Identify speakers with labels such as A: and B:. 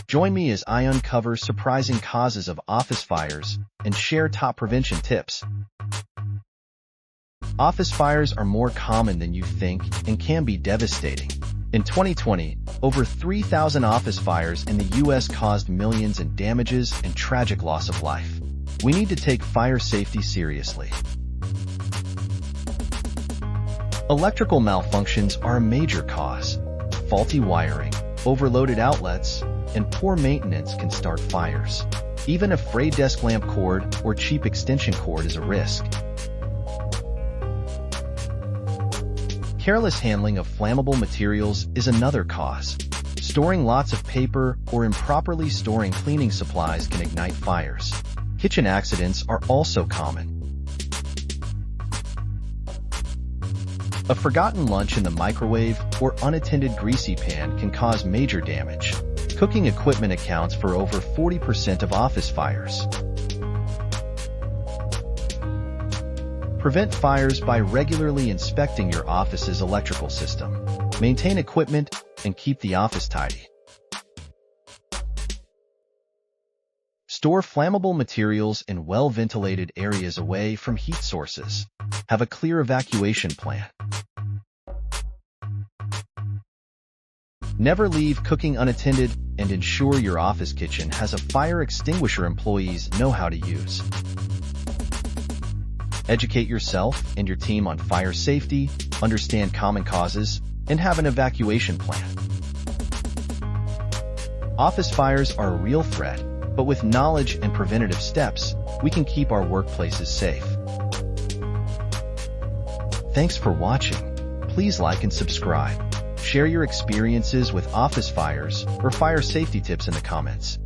A: Join me as I uncover surprising causes of office fires and share top prevention tips. Office fires are more common than you think and can be devastating. In 2020, over 3,000 office fires in the U.S. caused millions in damages and tragic loss of life. We need to take fire safety seriously. Electrical malfunctions are a major cause. Faulty wiring, overloaded outlets, and poor maintenance can start fires. Even a frayed desk lamp cord or cheap extension cord is a risk. Careless handling of flammable materials is another cause. Storing lots of paper or improperly storing cleaning supplies can ignite fires. Kitchen accidents are also common. A forgotten lunch in the microwave or unattended greasy pan can cause major damage. Cooking equipment accounts for over 40% of office fires. Prevent fires by regularly inspecting your office's electrical system. Maintain equipment and keep the office tidy. Store flammable materials in well-ventilated areas away from heat sources. Have a clear evacuation plan. Never leave cooking unattended and ensure your office kitchen has a fire extinguisher employees know how to use. Educate yourself and your team on fire safety, understand common causes, and have an evacuation plan. Office fires are a real threat, but with knowledge and preventative steps, we can keep our workplaces safe. Thanks for watching. Please like and subscribe. Share your experiences with office fires or fire safety tips in the comments.